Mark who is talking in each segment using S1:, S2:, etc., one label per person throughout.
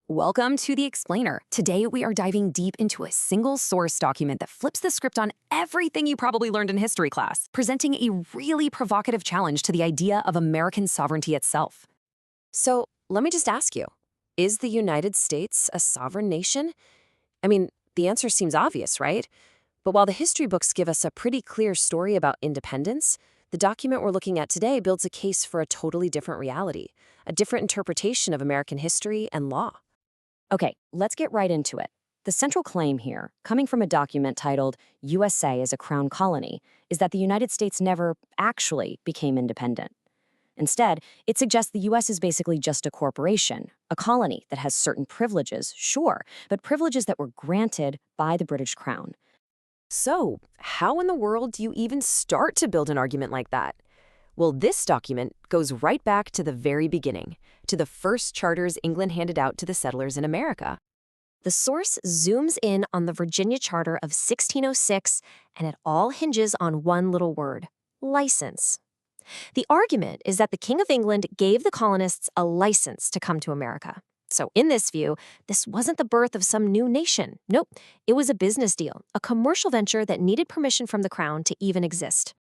S1: Welcome to The Explainer. Today, we are diving deep into a single source document that flips the script on everything you probably learned in history class, presenting a really provocative challenge to the idea of American sovereignty itself. So, let me just ask you, is the United States a sovereign nation? I mean, the answer seems obvious, right? But while the history books give us a pretty clear story about independence, the document we're looking at today builds a case for a totally different reality, a different interpretation of American history and law. Okay, let's get right into it. The central claim here, coming from a document titled USA as a Crown Colony, is that the United States never actually became independent. Instead, it suggests the US is basically just a corporation, a colony that has certain privileges, sure, but privileges that were granted by the British Crown. So, how in the world do you even start to build an argument like that? Well, this document goes right back to the very beginning, to the first charters England handed out to the settlers in America. The source zooms in on the Virginia Charter of 1606, and it all hinges on one little word: license. The argument is that the King of England gave the colonists a license to come to America. So, in this view, this wasn't the birth of some new nation. Nope, it was a business deal, a commercial venture that needed permission from the Crown to even exist.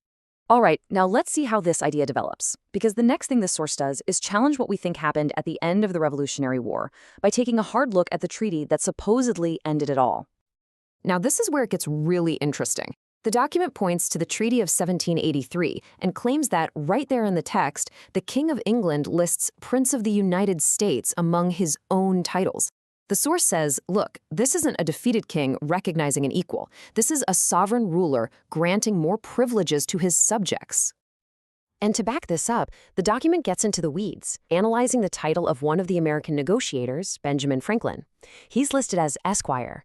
S1: All right, now let's see how this idea develops, because the next thing this source does is challenge what we think happened at the end of the Revolutionary War by taking a hard look at the treaty that supposedly ended it all. Now, this is where it gets really interesting. The document points to the Treaty of 1783 and claims that, right there in the text, the King of England lists Prince of the United States among his own titles. The source says, look, this isn't a defeated king recognizing an equal. This is a sovereign ruler granting more privileges to his subjects. And to back this up, the document gets into the weeds, analyzing the title of one of the American negotiators, Benjamin Franklin. He's listed as Esquire.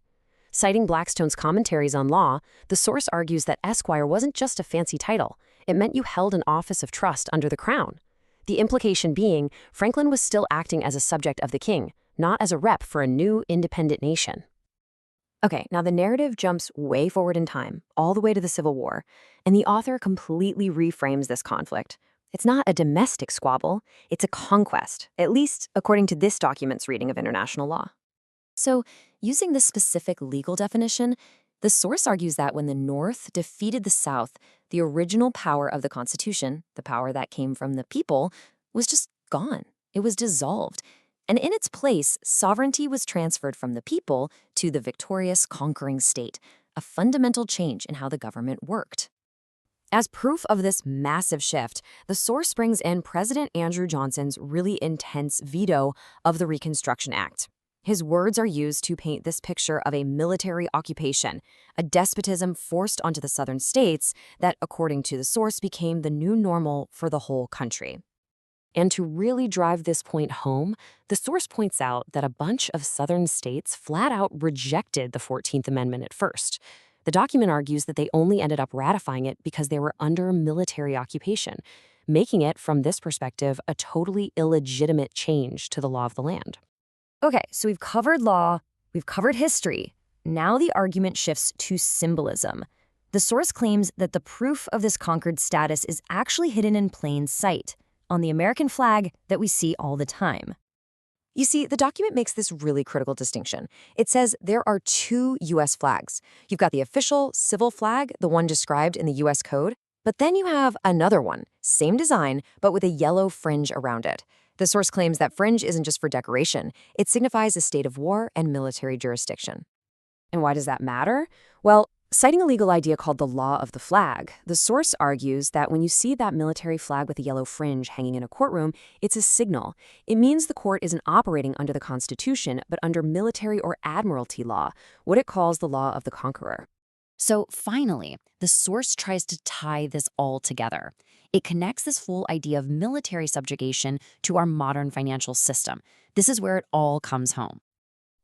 S1: Citing Blackstone's commentaries on law, the source argues that Esquire wasn't just a fancy title. It meant you held an office of trust under the crown. The implication being, Franklin was still acting as a subject of the king, not as a rep for a new independent nation. Okay, now the narrative jumps way forward in time, all the way to the Civil War, and the author completely reframes this conflict. It's not a domestic squabble, it's a conquest, at least according to this document's reading of international law. So, using this specific legal definition, the source argues that when the North defeated the South, the original power of the Constitution, the power that came from the people, was just gone. It was dissolved. And in its place, sovereignty was transferred from the people to the victorious conquering state, a fundamental change in how the government worked. As proof of this massive shift, the source brings in President Andrew Johnson's really intense veto of the Reconstruction Act. His words are used to paint this picture of a military occupation, a despotism forced onto the southern states that, according to the source, became the new normal for the whole country. And to really drive this point home, the source points out that a bunch of southern states flat out rejected the 14th Amendment at first. The document argues that they only ended up ratifying it because they were under military occupation, making it, from this perspective, a totally illegitimate change to the law of the land. Okay, so we've covered law, we've covered history. Now the argument shifts to symbolism. The source claims that the proof of this conquered status is actually hidden in plain sight, on the American flag that we see all the time. You see, the document makes this really critical distinction. It says there are two U.S. flags. You've got the official civil flag, the one described in the U.S. Code, but then you have another one, same design, but with a yellow fringe around it. The source claims that fringe isn't just for decoration. It signifies a state of war and military jurisdiction. And why does that matter? Well, citing a legal idea called the law of the flag, the source argues that when you see that military flag with a yellow fringe hanging in a courtroom, it's a signal. It means the court isn't operating under the Constitution, but under military or admiralty law, what it calls the law of the conqueror. So finally, the source tries to tie this all together. It connects this full idea of military subjugation to our modern financial system. This is where it all comes home.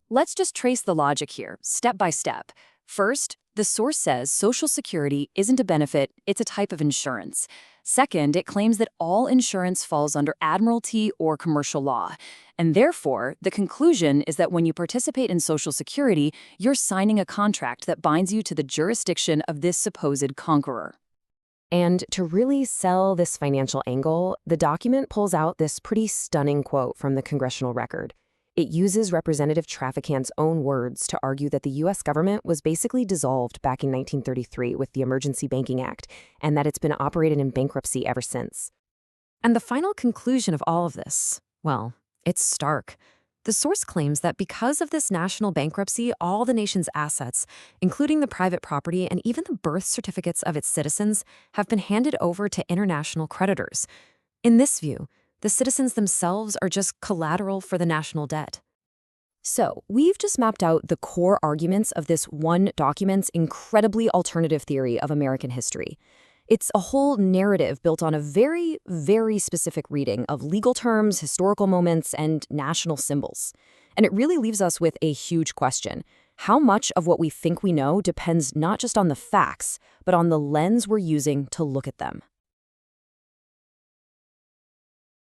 S1: Let's just trace the logic here, step by step. First, the source says Social Security isn't a benefit, it's a type of insurance. Second, it claims that all insurance falls under admiralty or commercial law. And therefore, the conclusion is that when you participate in Social Security, you're signing a contract that binds you to the jurisdiction of this supposed conqueror. And to really sell this financial angle, the document pulls out this pretty stunning quote from the congressional record. It uses Representative Traficant's own words to argue that the U.S. government was basically dissolved back in 1933 with the Emergency Banking Act, and that it's been operated in bankruptcy ever since. And the final conclusion of all of this, well, it's stark. The source claims that because of this national bankruptcy, all the nation's assets, including the private property and even the birth certificates of its citizens, have been handed over to international creditors. In this view, the citizens themselves are just collateral for the national debt. So, we've just mapped out the core arguments of this one document's incredibly alternative theory of American history. It's a whole narrative built on a very, very specific reading of legal terms, historical moments, and national symbols. And it really leaves us with a huge question. How much of what we think we know depends not just on the facts, but on the lens we're using to look at them?